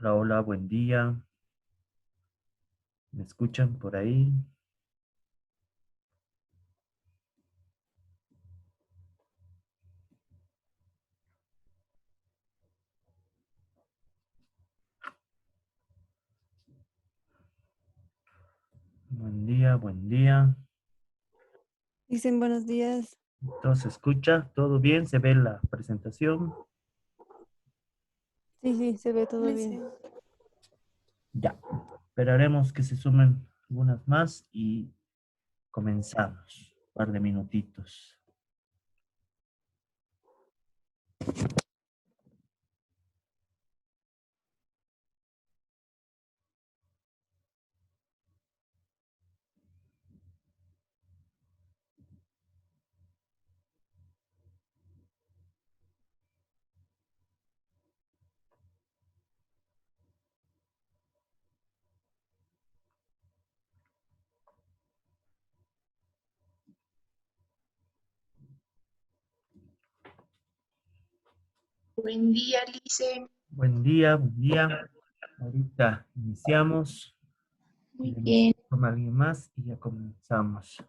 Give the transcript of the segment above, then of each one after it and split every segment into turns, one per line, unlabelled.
Hola, hola, buen día. ¿Me escuchan por ahí? Buen día, buen día.
Dicen buenos días.
¿Todo se escucha? ¿Todo bien? ¿Se ve la presentación?
Sí, sí, se ve todo bien.
Ya. Esperaremos que se sumen algunas más y comenzamos. Un par de minutitos.
Buen día, Lice.
Buen día, buen día. Ahorita iniciamos.
Muy
Iremos
bien.
con alguien más y ya comenzamos.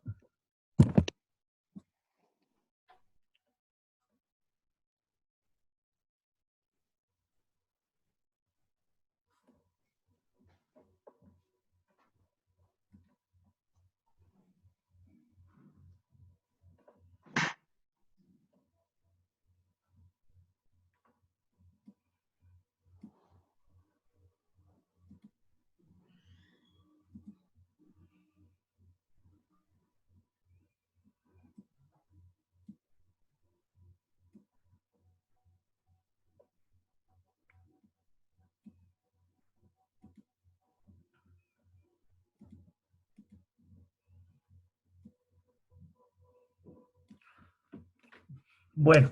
Bueno,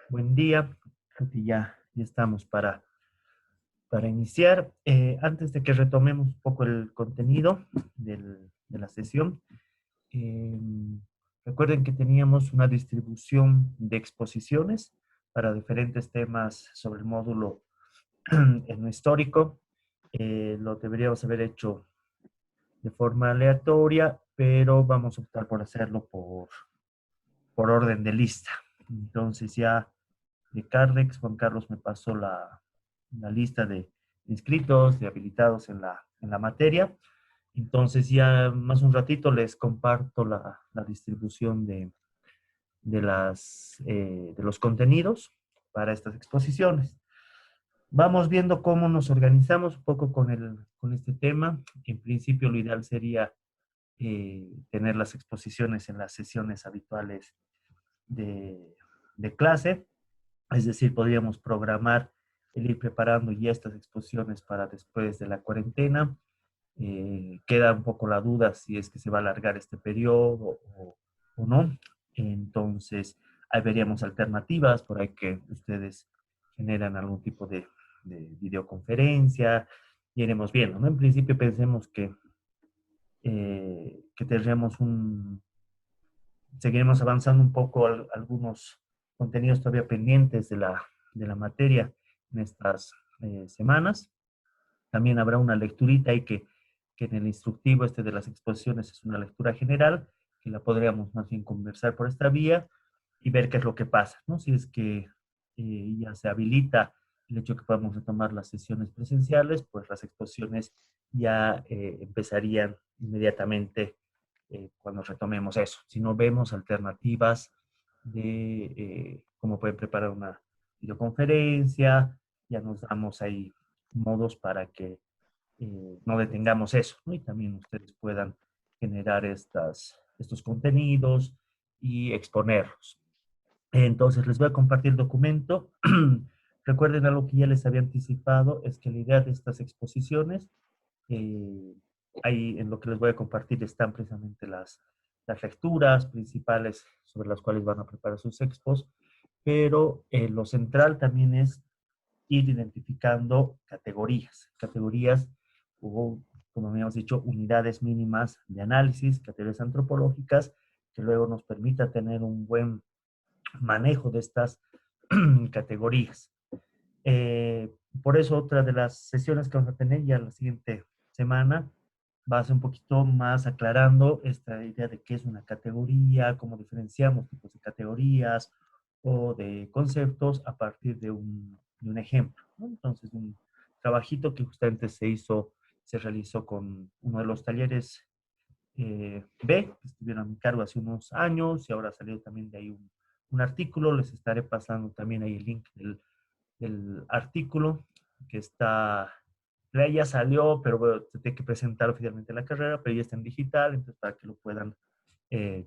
buen día. Creo que ya estamos para iniciar. Antes de que retomemos un poco el contenido de la sesión, eh, recuerden que teníamos una distribución de exposiciones para diferentes temas sobre el módulo en lo histórico. Lo deberíamos haber hecho de forma aleatoria, pero vamos a optar por hacerlo por orden de lista. Entonces ya de Cardex, Juan Carlos me pasó la lista de inscritos, de habilitados en la materia. Entonces ya más un ratito les comparto la distribución de los contenidos para estas exposiciones. Vamos viendo cómo nos organizamos un poco con este tema. En principio lo ideal sería tener las exposiciones en las sesiones habituales de, de clase, es decir, podríamos programar el ir preparando ya estas exposiciones para después de la cuarentena. Queda un poco la duda si es que se va a alargar este periodo o no. Entonces, ahí veríamos alternativas, por ahí que ustedes generan algún tipo de videoconferencia, y iremos viendo, ¿no? En principio pensemos que tendremos seguiremos avanzando un poco algunos contenidos todavía pendientes de la materia en estas semanas. También habrá una lecturita ahí que en el instructivo este de las exposiciones es una lectura general, que la podríamos más bien conversar por esta vía y ver qué es lo que pasa, ¿no? Si es que ya se habilita el hecho de que podamos retomar las sesiones presenciales, pues las exposiciones ya empezarían inmediatamente cuando retomemos eso. Si no vemos alternativas de cómo pueden preparar una videoconferencia, ya nos damos ahí modos para que no detengamos eso, ¿no? Y también ustedes puedan generar estos contenidos y exponerlos. Entonces, les voy a compartir el documento. Recuerden algo que ya les había anticipado, es que la idea de estas exposiciones, eh, ahí en lo que les voy a compartir están precisamente las lecturas principales sobre las cuales van a preparar sus expos, pero lo central también es ir identificando categorías o, como habíamos dicho, unidades mínimas de análisis, categorías antropológicas, que luego nos permita tener un buen manejo de estas categorías. Por eso otra de las sesiones que vamos a tener ya la siguiente semana va a ser un poquito más aclarando esta idea de qué es una categoría, cómo diferenciamos tipos de categorías o de conceptos a partir de un ejemplo, ¿no? Entonces, un trabajito que justamente se realizó con uno de los talleres B, que estuvieron a mi cargo hace unos años y ahora salió también de ahí un artículo. Les estaré pasando también ahí el link del artículo que está, ya salió, pero bueno, se tiene que presentar oficialmente la carrera, pero ya está en digital, entonces para que lo puedan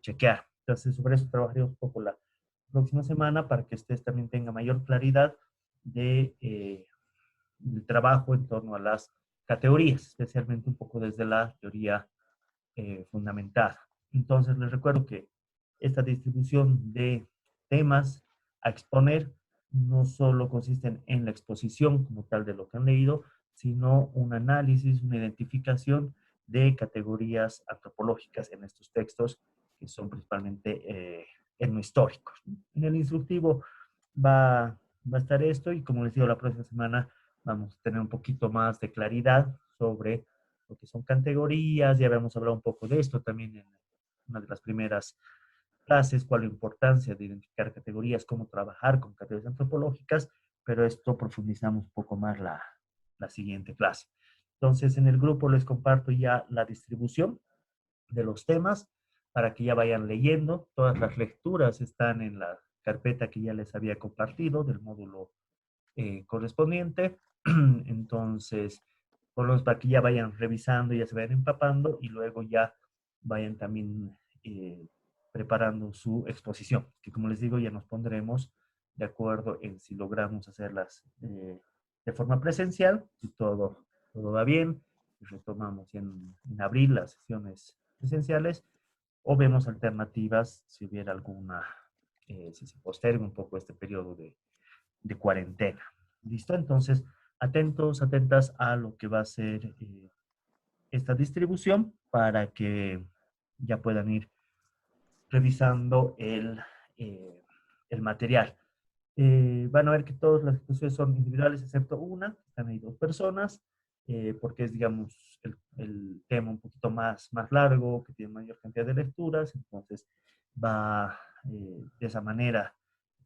chequear. Entonces, sobre eso trabajaremos un poco la próxima semana para que ustedes también tengan mayor claridad del trabajo en torno a las categorías, especialmente un poco desde la teoría fundamentada. Entonces, les recuerdo que esta distribución de temas a exponer no solo consisten en la exposición como tal de lo que han leído, sino un análisis, una identificación de categorías antropológicas en estos textos que son principalmente etnohistóricos. En el instructivo va a estar esto y como les digo, la próxima semana vamos a tener un poquito más de claridad sobre lo que son categorías. Ya habíamos hablado un poco de esto también en una de las primeras clases, cuál es la importancia de identificar categorías, cómo trabajar con categorías antropológicas, pero esto profundizamos un poco más la siguiente clase. Entonces, en el grupo les comparto ya la distribución de los temas para que ya vayan leyendo. Todas las lecturas están en la carpeta que ya les había compartido del módulo correspondiente. Entonces, por los para que ya vayan revisando, ya se vayan empapando y luego ya vayan también preparando su exposición, que como les digo, ya nos pondremos de acuerdo en si logramos hacerlas de forma presencial, si todo va bien, y retomamos en abril las sesiones presenciales, o vemos alternativas si hubiera alguna, si se posterga un poco este periodo de cuarentena. ¿Listo? Entonces, atentos, atentas a lo que va a ser esta distribución para que ya puedan ir revisando el material. Van a ver que todas las exposiciones son individuales excepto una, están ahí dos personas, porque es, digamos, el tema un poquito más largo, que tiene mayor cantidad de lecturas, entonces va de esa manera,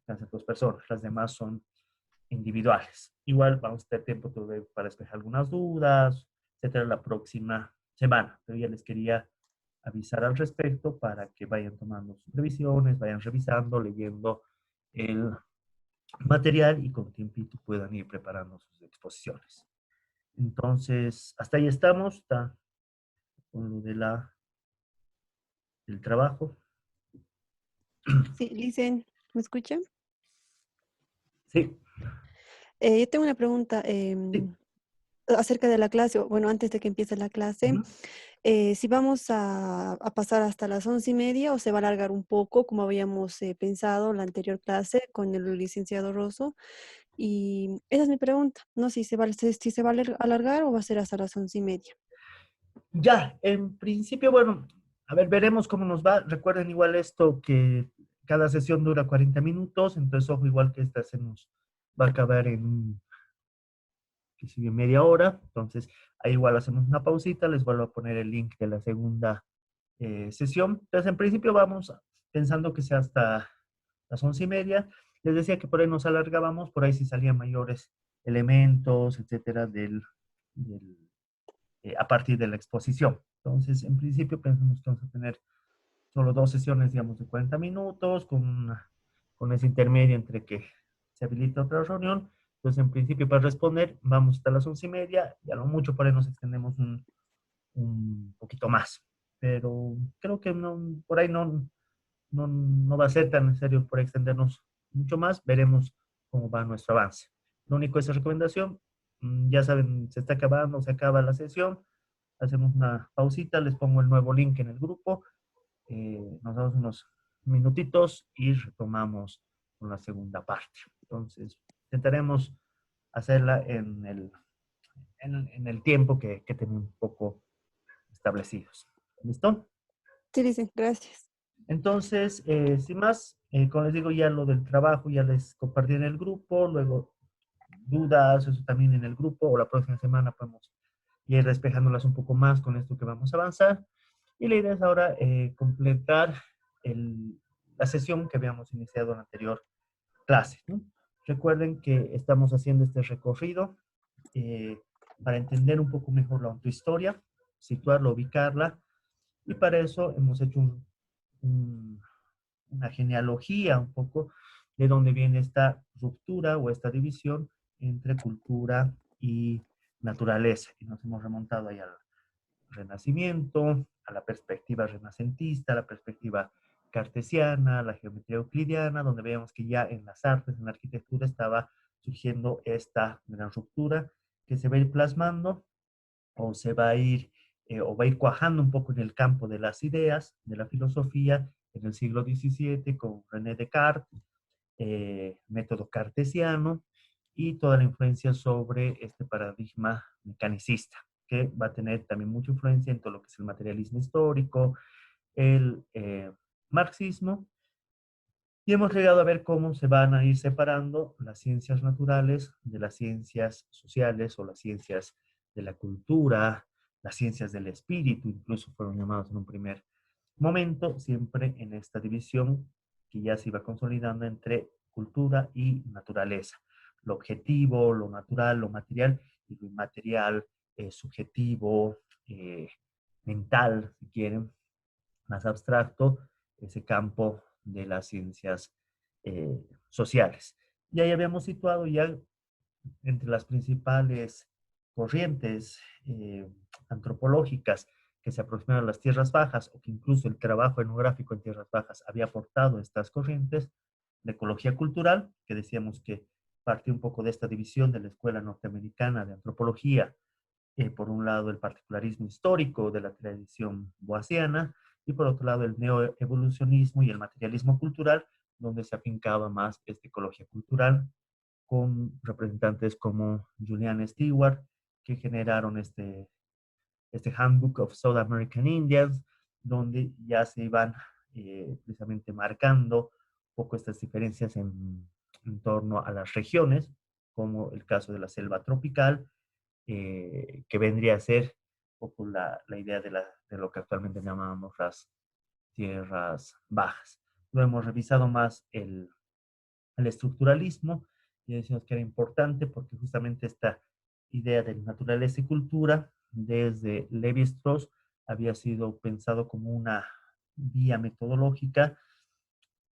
las dos personas, las demás son individuales. Igual vamos a tener tiempo todavía para despejar algunas dudas, etcétera, la próxima semana. Pero ya les quería avisar al respecto para que vayan tomando sus revisiones, vayan revisando, leyendo el material y con tiempito puedan ir preparando sus exposiciones. Entonces, hasta ahí estamos, está con lo del trabajo.
Sí, Licen, ¿me escucha?
Sí,
Yo tengo una pregunta
sí.
acerca de la clase, o bueno, antes de que empiece la clase.
Uh-huh.
Si vamos a pasar hasta las 11:30 o se va a alargar un poco, como habíamos pensado la anterior clase con el licenciado Rosso. Y esa es mi pregunta, ¿no? Si se va a alargar o va a ser hasta las 11:30.
Ya, en principio, bueno, a ver, veremos cómo nos va. Recuerden igual esto que cada sesión dura 40 minutos, entonces ojo, igual que esta se nos va a acabar en que sigue media hora, entonces ahí igual hacemos una pausita, les vuelvo a poner el link de la segunda sesión. Entonces, en principio vamos pensando que sea hasta las 11:30. Les decía que por ahí nos alargábamos, por ahí sí salían mayores elementos, etcétera, a partir de la exposición. Entonces, en principio pensamos que vamos a tener solo dos sesiones, digamos, de 40 minutos, con ese intermedio entre que se habilita otra reunión. Entonces, en principio, para responder, vamos hasta las 11:30, y a lo mucho por ahí nos extendemos un poquito más. Pero creo que no, por ahí no va a ser tan necesario por extendernos mucho más. Veremos cómo va nuestro avance. Lo único es esa recomendación. Ya saben, se está acabando, se acaba la sesión. Hacemos una pausita, les pongo el nuevo link en el grupo. Nos damos unos minutitos y retomamos con la segunda parte. Entonces, intentaremos hacerla en el tiempo que tenemos un poco establecidos. ¿Listo?
Sí, Licen, gracias.
Entonces, sin más, como les digo, ya lo del trabajo ya les compartí en el grupo, luego dudas, eso también en el grupo, o la próxima semana podemos ir despejándolas un poco más con esto que vamos a avanzar. Y la idea es ahora completar la sesión que habíamos iniciado en la anterior clase, ¿no? Recuerden que estamos haciendo este recorrido eh, para entender un poco mejor la autohistoria, situarla, ubicarla, y para eso hemos hecho una genealogía un poco de dónde viene esta ruptura o esta división entre cultura y naturaleza. Y nos hemos remontado ahí al Renacimiento, a la perspectiva renacentista, a la perspectiva cartesiana, a la geometría euclidiana, donde veíamos que ya en las artes, en la arquitectura, estaba surgiendo esta gran ruptura que se va a ir plasmando o se va a ir o va a ir cuajando un poco en el campo de las ideas, de la filosofía, en el siglo XVII con René Descartes, método cartesiano y toda la influencia sobre este paradigma mecanicista, que va a tener también mucha influencia en todo lo que es el materialismo histórico, el marxismo, y hemos llegado a ver cómo se van a ir separando las ciencias naturales de las ciencias sociales o las ciencias de la cultura, las ciencias del espíritu, incluso fueron llamadas en un primer momento, siempre en esta división que ya se iba consolidando entre cultura y naturaleza. Lo objetivo, lo natural, lo material y lo inmaterial, subjetivo, mental, si quieren, más abstracto, ese campo de las ciencias sociales. Y ahí habíamos situado ya entre las principales corrientes antropológicas que se aproximan a las tierras bajas, o que incluso el trabajo etnográfico en tierras bajas había aportado estas corrientes, la ecología cultural, que decíamos que parte un poco de esta división de la Escuela Norteamericana de Antropología, por un lado el particularismo histórico de la tradición boasiana, y por otro lado el neoevolucionismo y el materialismo cultural, donde se afincaba más esta ecología cultural, con representantes como Julian Stewart, que generaron este Handbook of South American Indians, donde ya se iban precisamente marcando un poco estas diferencias en torno a las regiones, como el caso de la selva tropical, que vendría a ser un poco la idea de lo que actualmente llamamos las tierras bajas. Lo hemos revisado más el estructuralismo, y decimos que era importante porque justamente esta idea de naturaleza y cultura desde Levi-Strauss había sido pensado como una vía metodológica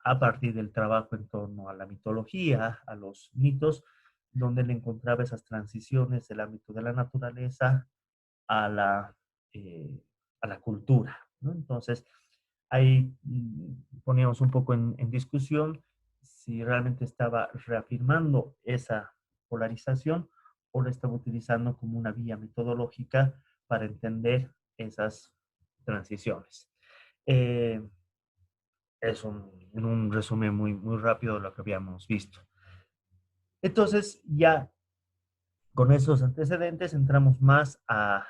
a partir del trabajo en torno a la mitología, a los mitos, donde él encontraba esas transiciones del ámbito de la naturaleza a eh, a la cultura, ¿no? Entonces, ahí poníamos un poco en discusión si realmente estaba reafirmando esa polarización o la estaba utilizando como una vía metodológica para entender esas transiciones. Eh, es un resumen muy rápido de lo que habíamos visto. Entonces, ya con esos antecedentes entramos más a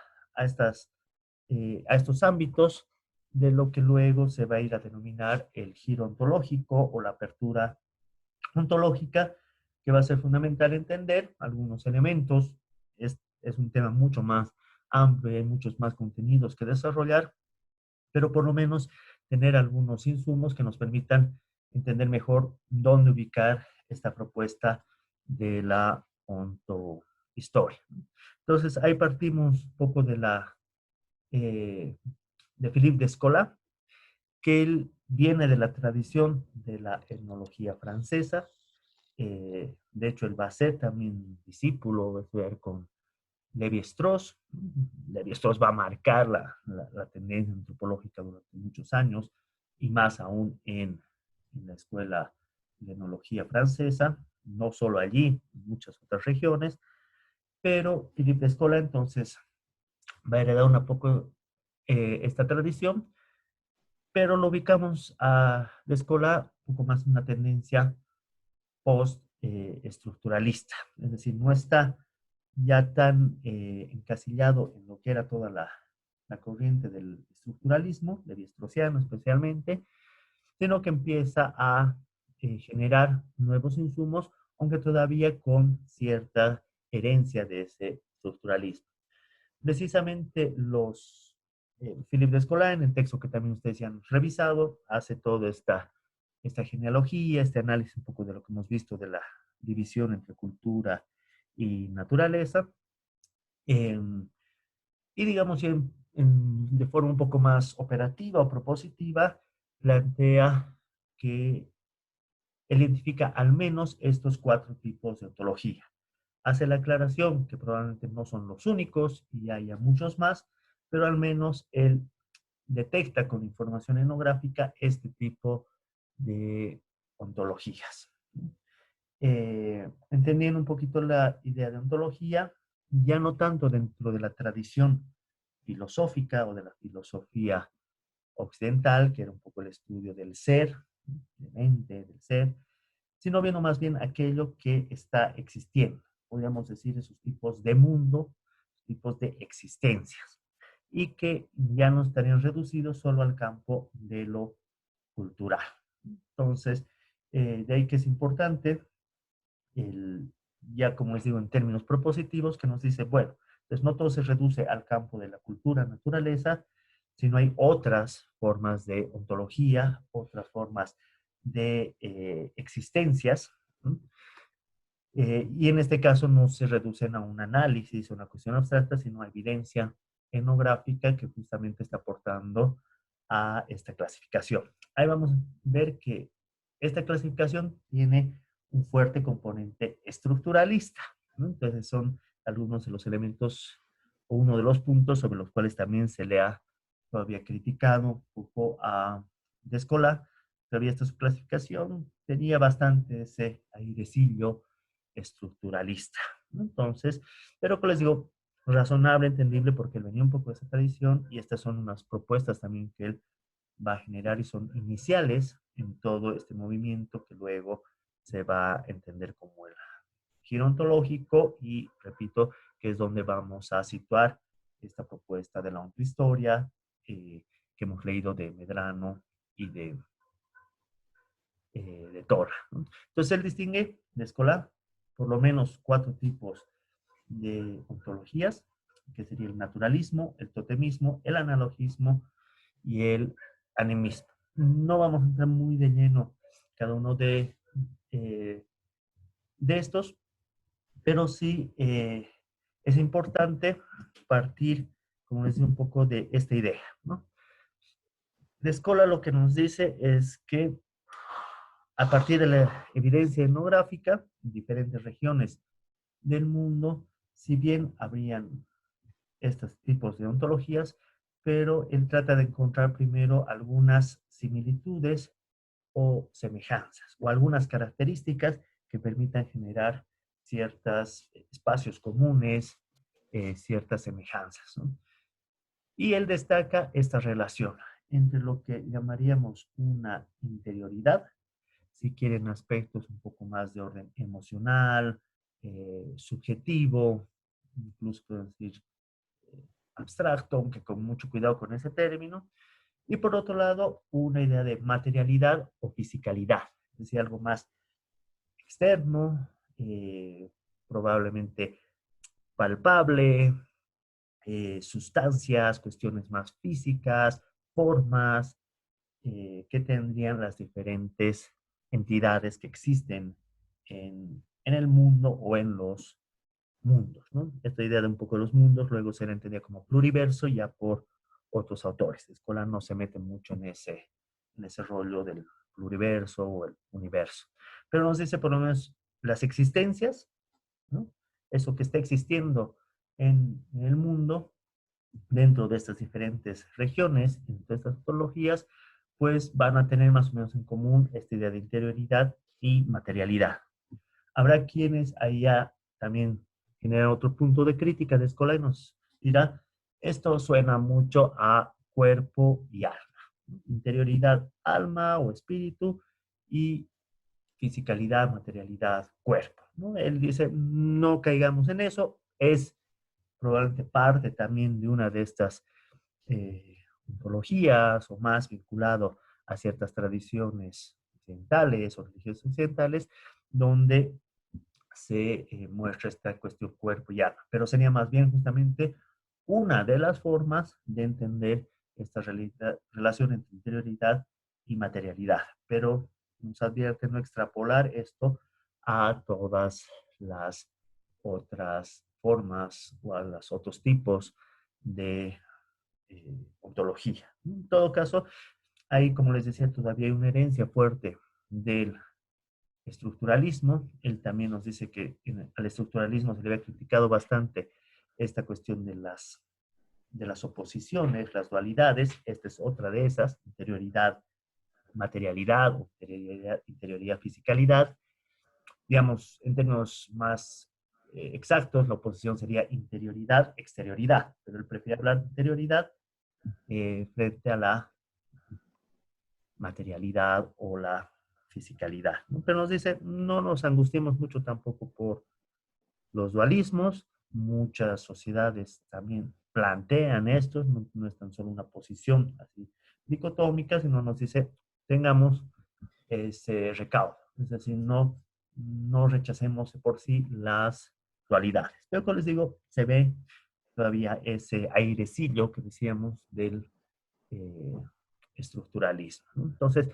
estos ámbitos de lo que luego se va a ir a denominar el giro ontológico o la apertura ontológica, que va a ser fundamental entender algunos elementos. Es un tema mucho más amplio y hay muchos más contenidos que desarrollar, pero por lo menos tener algunos insumos que nos permitan entender mejor dónde ubicar esta propuesta de la ontohistoria. Entonces, ahí partimos un poco de Philippe Descola, que él viene de la tradición de la etnología francesa. De hecho, él va a ser también discípulo, va a estudiar con Levi-Strauss. Levi-Strauss va a marcar la tendencia antropológica durante muchos años, y más aún en la escuela de etnología francesa, no solo allí, en muchas otras regiones, pero Philippe Descola entonces va a heredar un poco esta tradición, pero lo ubicamos a Descola un poco más en una tendencia post-estructuralista, es decir, no está ya tan encasillado en lo que era toda la corriente del estructuralismo, de Levi-Straussiano especialmente, sino que empieza a generar nuevos insumos aunque todavía con cierta herencia de ese estructuralismo. Precisamente Philippe Descola, en el texto que también ustedes ya han revisado, hace toda esta genealogía, este análisis un poco de lo que hemos visto de la división entre cultura y naturaleza. Y digamos, de forma un poco más operativa o propositiva, plantea que él identifica al menos estos 4 tipos de ontología. Hace la aclaración que probablemente no son los únicos y haya muchos más, pero al menos él detecta con información etnográfica este tipo de ontologías. Entendiendo un poquito la idea de ontología, ya no tanto dentro de la tradición filosófica o de la filosofía occidental, que era un poco el estudio del ser, de mente, del ser, sino viendo más bien aquello que está existiendo. Podríamos decir esos tipos de mundo, tipos de existencias, y que ya no estarían reducidos solo al campo de lo cultural. Entonces, de ahí que es importante ya como les digo, en términos propositivos, que nos dice, bueno, pues no todo se reduce al campo de la cultura, naturaleza, sino hay otras formas de ontología, otras formas de existencias, ¿no? Y en este caso no se reducen a un análisis, a una cuestión abstracta, sino a evidencia etnográfica que justamente está aportando a esta clasificación. Ahí vamos a ver que esta clasificación tiene un fuerte componente estructuralista, ¿no? Entonces son algunos de los elementos o uno de los puntos sobre los cuales también se le ha todavía criticado un poco a Descola. Todavía esta su clasificación tenía bastante ese airecillo estructuralista, ¿no? Entonces, pero que les digo, razonable, entendible, porque él venía un poco de esa tradición y estas son unas propuestas también que él va a generar y son iniciales en todo este movimiento que luego se va a entender como el giro ontológico y, repito, que es donde vamos a situar esta propuesta de la ontohistoria que hemos leído de Medrano y de Torra, ¿no? Entonces él distingue de Escolar por lo menos 4 tipos de ontologías, que sería el naturalismo, el totemismo, el analogismo y el animismo. No vamos a entrar muy de lleno cada uno de estos, pero sí es importante partir, como decía, un poco de esta idea, ¿no? De Escola lo que nos dice es que a partir de la evidencia etnográfica en diferentes regiones del mundo, si bien habrían estos tipos de ontologías, pero él trata de encontrar primero algunas similitudes o semejanzas o algunas características que permitan generar ciertos espacios comunes, ciertas semejanzas, ¿no? Y él destaca esta relación entre lo que llamaríamos una interioridad, si quieren aspectos un poco más de orden emocional, subjetivo, incluso pueden decir abstracto, aunque con mucho cuidado con ese término. Y por otro lado, una idea de materialidad o fisicalidad, es decir, algo más externo, probablemente palpable, sustancias, cuestiones más físicas, formas que tendrían las diferentes entidades que existen en el mundo o en los mundos, ¿no? Esta idea de un poco de los mundos luego se la entendía como pluriverso ya por otros autores. Escola no se mete mucho en ese rollo del pluriverso o el universo. Pero nos dice por lo menos las existencias, ¿no? Eso que está existiendo en el mundo, dentro de estas diferentes regiones, en todas estas ontologías, pues van a tener más o menos en común esta idea de interioridad y materialidad. Habrá quienes allá también generan otro punto de crítica de Escola y nos dirá, esto suena mucho a cuerpo y alma. Interioridad, alma o espíritu y fisicalidad, materialidad, cuerpo, ¿no? Él dice, no caigamos en eso, es probablemente parte también de una de estas ontologías o más vinculado a ciertas tradiciones occidentales o religiosas occidentales, donde se muestra esta cuestión cuerpo y alma, pero sería más bien justamente una de las formas de entender esta relación entre interioridad y materialidad, pero nos advierte no extrapolar esto a todas las otras formas o a los otros tipos de ontología. En todo caso, hay, como les decía, todavía hay una herencia fuerte del estructuralismo. Él también nos dice que al estructuralismo se le había criticado bastante esta cuestión de las oposiciones, las dualidades. Esta es otra de esas, interioridad, materialidad, o interioridad, fisicalidad. Digamos, en términos más exactos, la oposición sería interioridad, exterioridad, pero él prefiere hablar de interioridad frente a la materialidad o la fisicalidad, ¿no? Pero nos dice, no nos angustiemos mucho tampoco por los dualismos. Muchas sociedades también plantean esto, no es tan solo una posición así dicotómica, sino nos dice, tengamos ese recaudo, es decir, no rechacemos por sí las dualidades. Pero como les digo, se ve todavía ese airecillo que decíamos del eh, estructuralismo, ¿no? Entonces,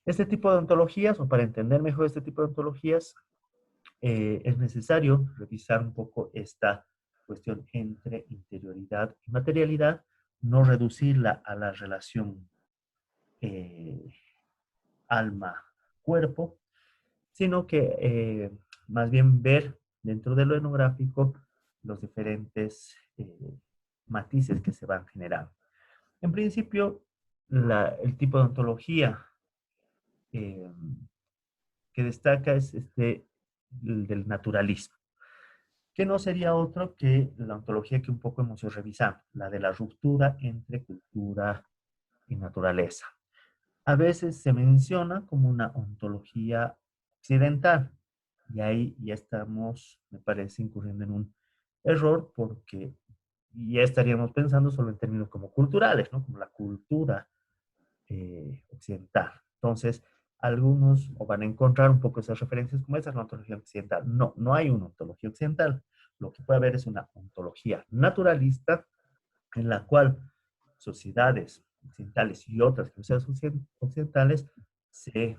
este tipo de ontologías, o para entender mejor este tipo de ontologías, es necesario revisar un poco esta cuestión entre interioridad y materialidad, no reducirla a la relación eh, alma-cuerpo, sino que más bien ver dentro de lo etnográfico los diferentes matices que se van generando. En principio, el tipo de ontología eh, que destaca es el del naturalismo, que no sería otro que la ontología que un poco hemos ido revisando, la de la ruptura entre cultura y naturaleza. A veces se menciona como una ontología occidental, y ahí ya estamos, me parece, incurriendo en un error, porque ya estaríamos pensando solo en términos como culturales, ¿no? Como la cultura occidental. Entonces, algunos o van a encontrar un poco esas referencias como esa es la ontología occidental. No, no hay una ontología occidental. Lo que puede haber es una ontología naturalista en la cual sociedades occidentales y otras que no sean occidentales se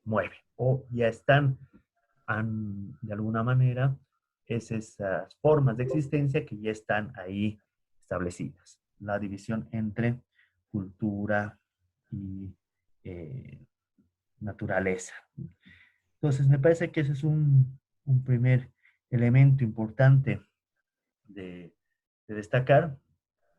mueven o ya están de alguna manera es esas formas de existencia que ya están ahí establecidas. La división entre cultura y eh, naturaleza. Entonces, me parece que ese es un primer elemento importante de, de destacar,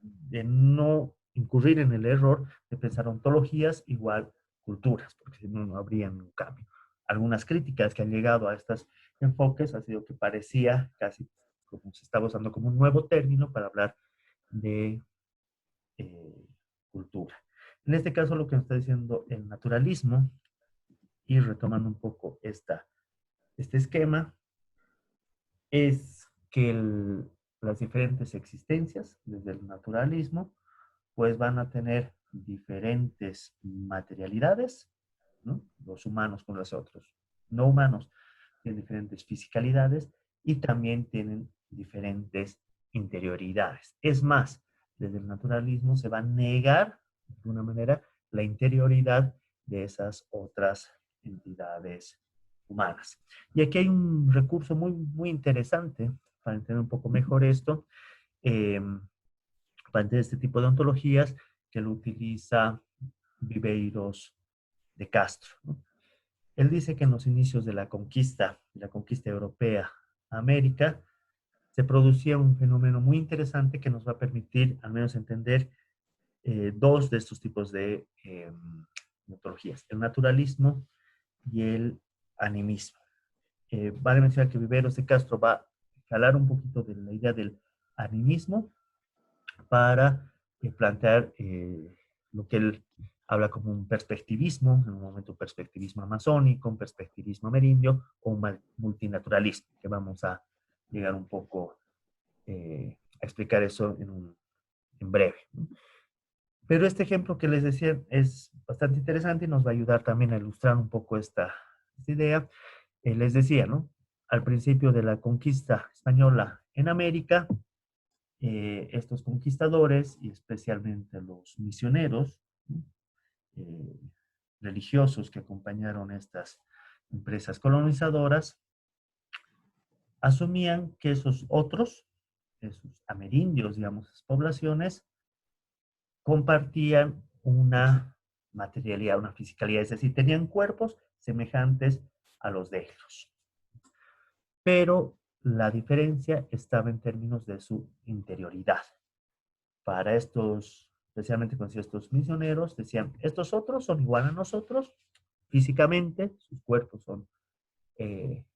de no incurrir en el error de pensar ontologías igual culturas, porque si no, no habría un cambio. Algunas críticas que han llegado a estos enfoques ha sido que parecía casi como se estaba usando como un nuevo término para hablar de eh, cultura. En este caso, lo que nos está diciendo el naturalismo, y retomando un poco este esquema, es que las diferentes existencias, desde el naturalismo, pues van a tener diferentes materialidades, ¿no? Los humanos con los otros no humanos tienen diferentes fisicalidades y también tienen diferentes interioridades. Es más, desde el naturalismo se va a negar, de alguna manera, la interioridad de esas otras entidades humanas. Y aquí hay un recurso muy, muy interesante para entender un poco mejor esto, para entender este tipo de ontologías que lo utiliza Viveiros de Castro, ¿no? Él dice que en los inicios de la conquista europea a América, se producía un fenómeno muy interesante que nos va a permitir al menos entender dos de estos tipos de ontologías, el naturalismo y el animismo. Vale mencionar que Viveros de Castro va a jalar un poquito de la idea del animismo para plantear lo que él habla como un perspectivismo, en un momento un perspectivismo amazónico, un perspectivismo amerindio o un multinaturalismo, que vamos a llegar un poco a explicar eso en breve, ¿no? Pero este ejemplo que les decía es bastante interesante y nos va a ayudar también a ilustrar un poco esta idea. Les decía, ¿no? al principio de la conquista española en América, estos conquistadores, y especialmente los misioneros, ¿no? eh, religiosos que acompañaron estas empresas colonizadoras, asumían que esos otros, esos amerindios, digamos, esas poblaciones, compartían una materialidad, una fisicalidad, es decir, tenían cuerpos semejantes a los de ellos. Pero la diferencia estaba en términos de su interioridad. Para estos, especialmente con estos misioneros, decían, estos otros son igual a nosotros, físicamente, sus cuerpos son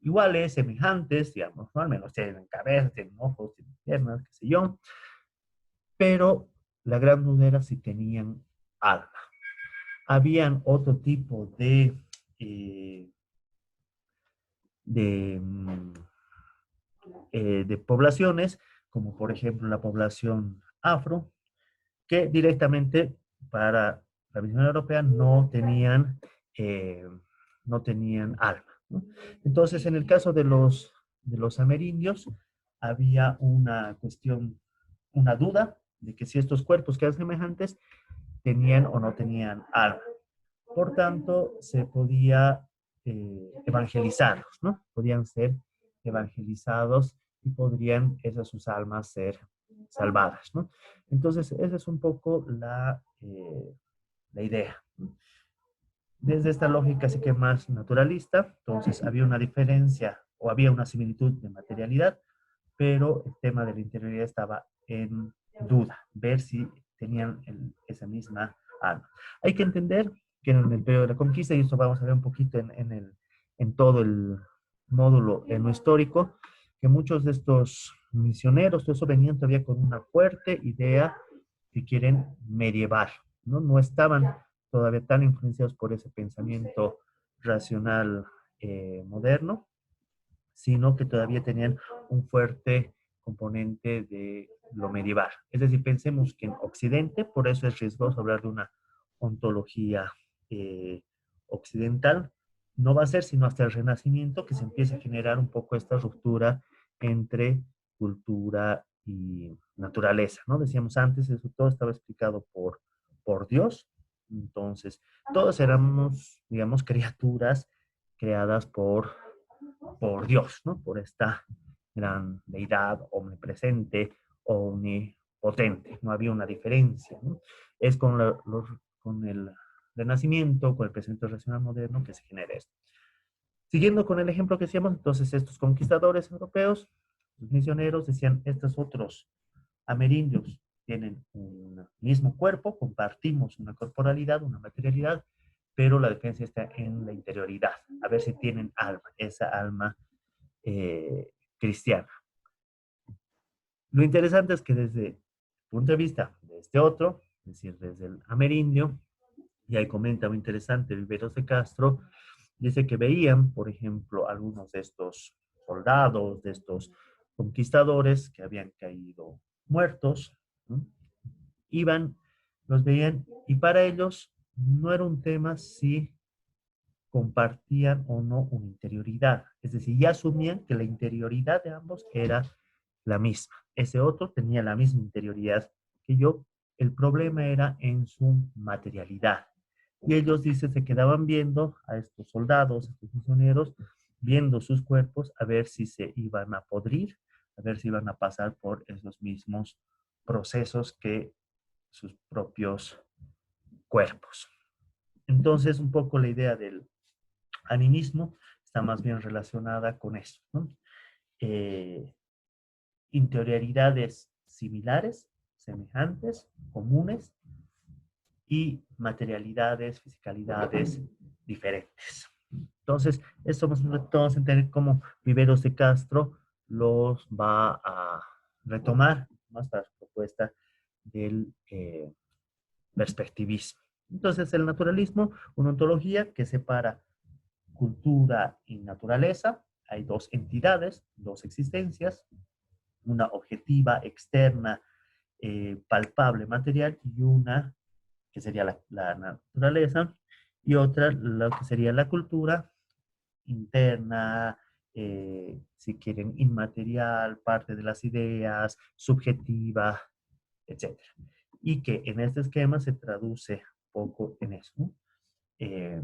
iguales, semejantes, digamos, ¿no? Al menos tienen cabeza, tienen ojos, tienen piernas, qué sé yo, pero la gran duda era si tenían alma. Habían otro tipo eh, de, mm, de poblaciones, como por ejemplo la población afro, que directamente para la visión europea eh, no tenían alma, ¿no? Entonces, en el caso de los amerindios, había una cuestión, una duda de que si estos cuerpos que eran semejantes tenían o no tenían alma. Por tanto, se podía evangelizarlos, ¿no? Podían ser evangelizados y podrían esas sus almas ser salvadas, ¿no? Entonces, esa es un poco la idea, ¿no? Desde esta lógica así que más naturalista, entonces había una diferencia o había una similitud de materialidad, pero el tema de la interioridad estaba en duda, ver si tenían esa misma alma. Hay que entender que en el periodo de la conquista, y esto vamos a ver un poquito en todo el módulo en lo histórico, que muchos de estos misioneros, todo eso venían todavía con una fuerte idea, si quieren, medieval, ¿no? No estaban todavía tan influenciados por ese pensamiento racional moderno, sino que todavía tenían un fuerte componente de lo medieval. Es decir, pensemos que en Occidente, por eso es riesgoso hablar de una ontología eh, occidental, no va a ser sino hasta el Renacimiento que se empieza a generar un poco esta ruptura entre cultura y naturaleza, ¿no? Decíamos antes, eso todo estaba explicado por Dios, entonces todos éramos, digamos, criaturas creadas por Dios, ¿no? Por esta gran deidad omnipresente, omnipotente. No había una diferencia, ¿no? Es con el Renacimiento, con el pensamiento racional moderno que se genera esto. Siguiendo con el ejemplo que decíamos, entonces estos conquistadores europeos, los misioneros, decían, estos otros amerindios tienen un mismo cuerpo, compartimos una corporalidad, una materialidad, pero la diferencia está en la interioridad, a ver si tienen alma, esa alma cristiana. Lo interesante es que desde el punto de vista de este otro, es decir, desde el amerindio, y ahí comenta muy interesante Viveros de Castro, dice que veían, por ejemplo, algunos de estos soldados, de estos conquistadores que habían caído muertos, ¿no? Iban, los veían, y para ellos no era un tema si compartían o no una interioridad. Es decir, ya asumían que la interioridad de ambos era la misma. Ese otro tenía la misma interioridad que yo. El problema era en su materialidad. Y ellos, dicen, se quedaban viendo a estos soldados, a estos misioneros, viendo sus cuerpos a ver si se iban a podrir, a ver si iban a pasar por esos mismos procesos que sus propios cuerpos. Entonces, un poco la idea del animismo está más bien relacionada con eso, ¿no? Eh, Interioridades similares, semejantes, comunes, y materialidades, fisicalidades diferentes. Entonces, esto vamos a entender cómo Viveros de Castro los va a retomar más para su propuesta del perspectivismo. Entonces, el naturalismo, una ontología que separa cultura y naturaleza. Hay dos entidades, dos existencias, una objetiva, externa, palpable, material, y una que sería la naturaleza, y otra lo que sería la cultura interna, si quieren, inmaterial, parte de las ideas, subjetiva, etcétera. Y que en este esquema se traduce un poco en eso, ¿no? Eh,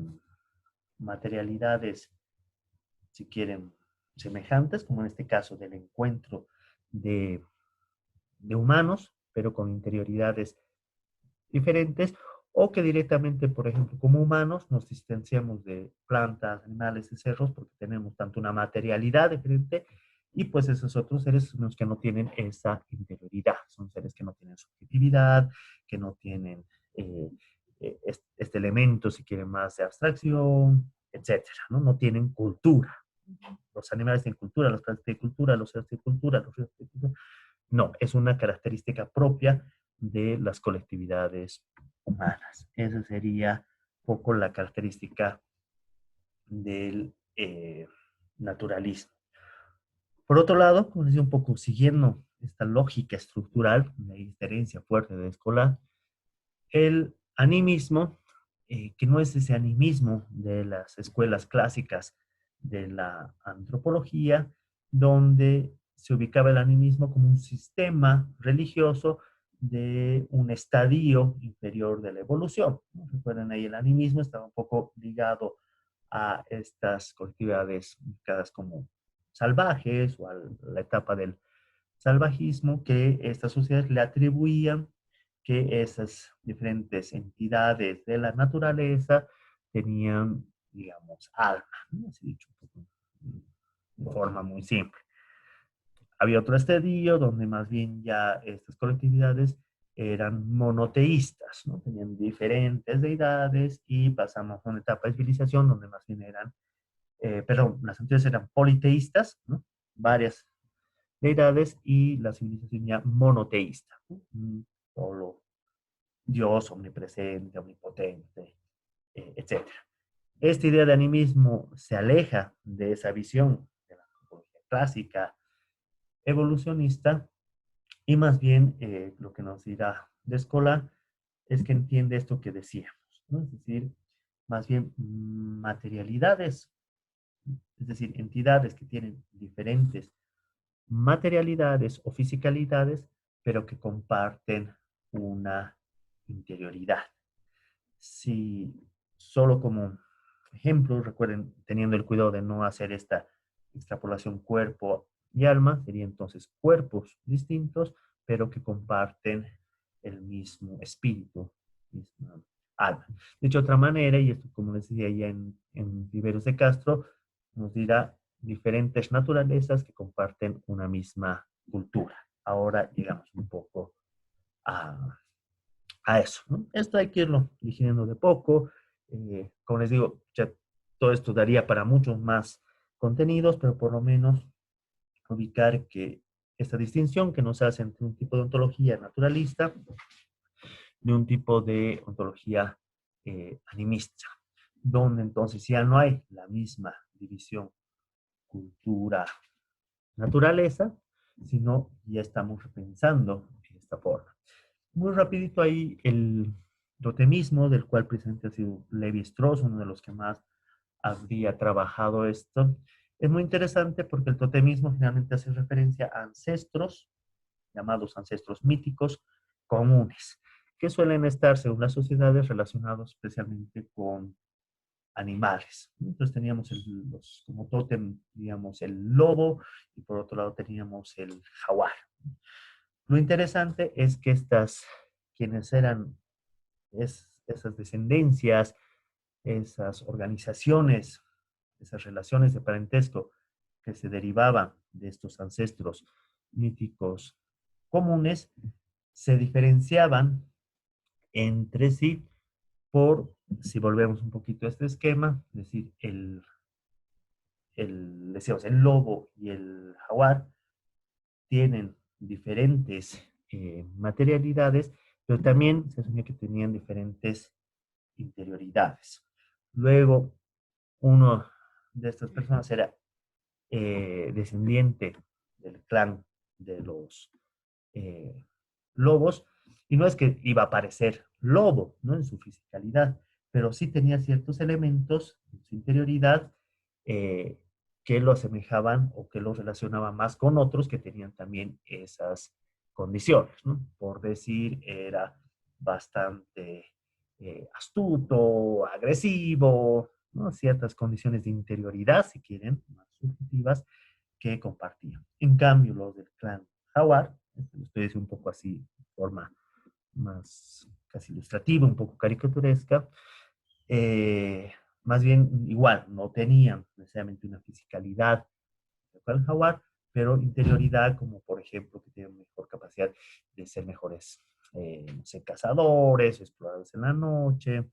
materialidades, si quieren, semejantes, como en este caso del encuentro de, de humanos, pero con interioridades diferentes, o que directamente, por ejemplo, como humanos, nos distanciamos de plantas, animales y cerros porque tenemos tanto una materialidad diferente y pues esos otros seres son los que no tienen esa interioridad, son seres que no tienen subjetividad, que no tienen este elemento, si quieren, más de abstracción, etcétera, ¿no? No tienen cultura. Los animales tienen cultura, las plantas tienen cultura, los seres tienen cultura, los ríos tienen cultura. No, es una característica propia de las colectividades humanas. Esa sería un poco la característica del naturalismo. Por otro lado, como decía, un poco siguiendo esta lógica estructural, una diferencia fuerte de escolar, el animismo, que no es ese animismo de las escuelas clásicas de la antropología, donde se ubicaba el animismo como un sistema religioso de un estadio inferior de la evolución. ¿No? Recuerden ahí, el animismo estaba un poco ligado a estas colectividades indicadas como salvajes o a la etapa del salvajismo que estas sociedades le atribuían que esas diferentes entidades de la naturaleza tenían, digamos, alma, ¿no? Así dicho, de forma muy simple. Había otro estadio donde más bien ya estas colectividades eran monoteístas, ¿no? Tenían diferentes deidades y pasamos a una etapa de civilización donde más bien eran, perdón, las anteriores eran politeístas, ¿no? Varias deidades y la civilización ya monoteísta, ¿no? Un solo Dios omnipresente, omnipotente, etcétera. Esta idea de animismo se aleja de esa visión de la antropología clásica evolucionista y más bien lo que nos dirá de Escola es que entiende esto que decíamos, ¿no? Es decir, más bien materialidades, es decir, entidades que tienen diferentes materialidades o fisicalidades, pero que comparten una interioridad. Si solo como ejemplo, recuerden, teniendo el cuidado de no hacer esta extrapolación cuerpo y alma, serían entonces cuerpos distintos, pero que comparten el mismo espíritu, misma alma. De hecho, otra manera, y esto como les decía ya en Viveros de Castro, nos dirá diferentes naturalezas que comparten una misma cultura. Ahora llegamos un poco a eso, ¿no? Esto hay que irlo digiriendo de poco. Como les digo, ya todo esto daría para muchos más contenidos, pero por lo menos ubicar que esta distinción que nos hace entre un tipo de ontología naturalista y un tipo de ontología animista, donde entonces ya no hay la misma división cultura, naturaleza, sino ya estamos repensando de esta forma. Muy rapidito ahí el totemismo, del cual precisamente ha sido Levi-Strauss, uno de los que más habría trabajado esto. Es muy interesante porque el totemismo finalmente hace referencia a ancestros, llamados ancestros míticos, comunes, que suelen estar, según las sociedades, relacionados especialmente con animales. Entonces teníamos como tótem, digamos, el lobo, y por otro lado teníamos el jaguar. Lo interesante es que quienes eran esas descendencias, esas organizaciones, esas relaciones de parentesco que se derivaban de estos ancestros míticos comunes, se diferenciaban entre sí por, si volvemos un poquito a este esquema, es decir, decíamos, el lobo y el jaguar tienen diferentes materialidades, pero también se asumía que tenían diferentes interioridades. Luego, uno de estas personas era descendiente del clan de los eh, lobos, y no es que iba a parecer lobo, ¿no? En su fisicalidad, pero sí tenía ciertos elementos en su interioridad que lo asemejaban o que lo relacionaban más con otros que tenían también esas condiciones, ¿no? Por decir, era bastante astuto, agresivo, ¿no? Ciertas condiciones de interioridad, si quieren, más subjetivas, que compartían. En cambio, los del clan Howard, lo estoy diciendo un poco así, de forma más casi ilustrativa, un poco caricaturesca, eh, más bien igual, no tenían necesariamente una fisicalidad de Clan Howard, pero interioridad, como por ejemplo, que tienen mejor capacidad de ser mejores, no sé, cazadores, exploradores en la noche,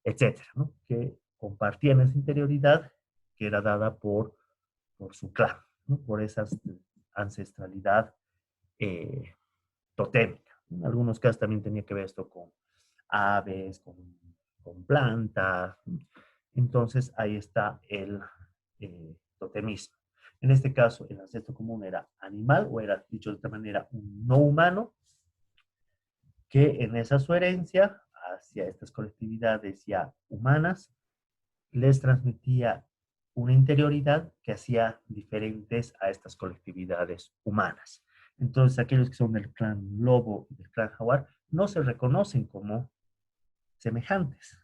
etcétera, ¿no? Que compartían esa interioridad que era dada por su clan, ¿no? Por esa ancestralidad eh, totémica. En algunos casos también tenía que ver esto con aves, con plantas. Entonces ahí está el totemismo. En este caso, el ancestro común era animal, o era, dicho de otra manera, un no humano, que en esa su herencia hacia estas colectividades ya humanas les transmitía una interioridad que hacía diferentes a estas colectividades humanas. Entonces, aquellos que son del clan lobo y del clan jaguar no se reconocen como semejantes.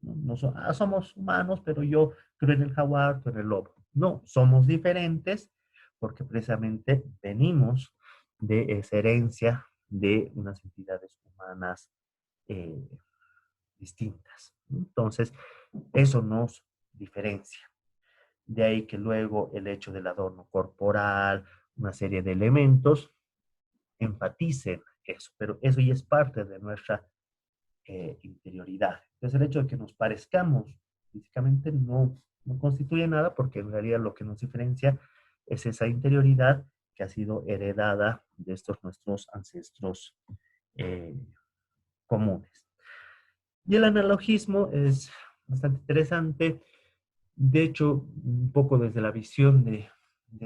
No, no son, somos humanos, pero yo creo en el jaguar, tú en el lobo. No, somos diferentes porque precisamente venimos de esa herencia de unas entidades humanas eh, distintas. Entonces, eso nos diferencia. De ahí que luego el hecho del adorno corporal, una serie de elementos, enfaticen eso, pero eso ya es parte de nuestra interioridad. Entonces el hecho de que nos parezcamos físicamente no constituye nada porque en realidad lo que nos diferencia es esa interioridad que ha sido heredada de estos nuestros ancestros eh, comunes. Y el analogismo es bastante interesante. De hecho, un poco desde la visión de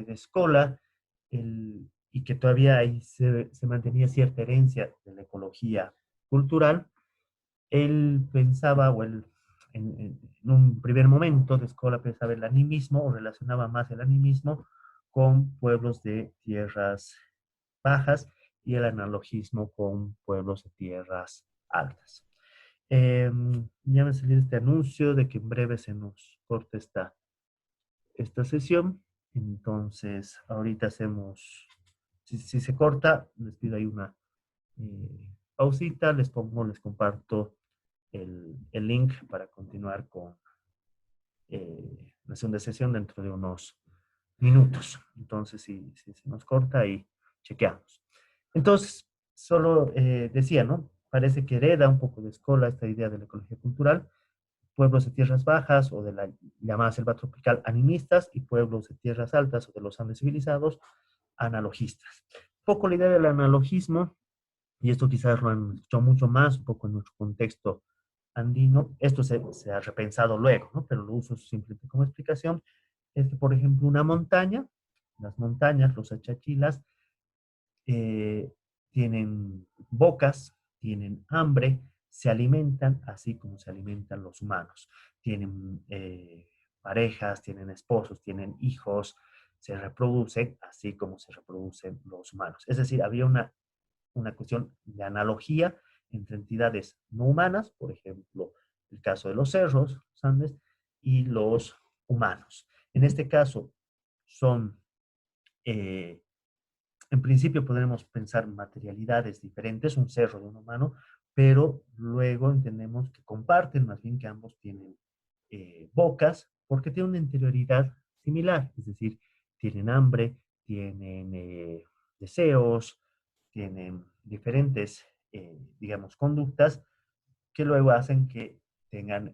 Escola, y que todavía ahí se mantenía cierta herencia de la ecología cultural, él pensaba, o él en un primer momento de Escola pensaba el animismo, o relacionaba más el animismo con pueblos de tierras bajas y el analogismo con pueblos de tierras altas. Ya me salió este anuncio de que en breve se nos corta esta sesión. Entonces, ahorita hacemos, si se corta, les pido ahí una pausita, les comparto el link para continuar con la segunda sesión dentro de unos minutos. Entonces, si se nos corta, ahí chequeamos. Entonces, solo decía, ¿no? Parece que hereda un poco de Escola esta idea de la ecología cultural, pueblos de tierras bajas o de la llamada selva tropical animistas y pueblos de tierras altas o de los Andes civilizados analogistas. Un poco la idea del analogismo, y esto quizás lo han escuchado mucho más, un poco en nuestro contexto andino, esto se ha repensado luego, ¿no? Pero lo uso simplemente como explicación, es que, por ejemplo, una montaña, las montañas, los achachilas, eh, tienen bocas, tienen hambre, se alimentan así como se alimentan los humanos. Tienen parejas, tienen esposos, tienen hijos, se reproducen así como se reproducen los humanos. Es decir, había una cuestión de analogía entre entidades no humanas, por ejemplo, el caso de los cerros, los Andes, y los humanos. En este caso, son eh, en principio podremos pensar materialidades diferentes, un cerro de un humano, pero luego entendemos que comparten, más bien que ambos tienen bocas, porque tienen una interioridad similar, es decir, tienen hambre, tienen deseos, tienen diferentes, digamos, conductas que luego hacen que tengan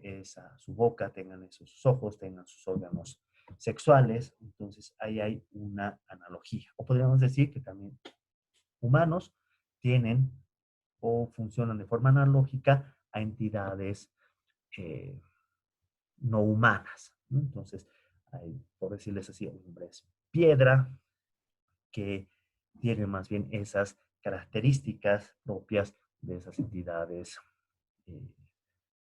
su boca, tengan esos ojos, tengan sus órganos sexuales. Entonces ahí hay una analogía. O podríamos decir que también humanos tienen o funcionan de forma analógica a entidades eh, no humanas, ¿no? Entonces, hay, por decirles así, hombres piedra que tienen más bien esas características propias de esas entidades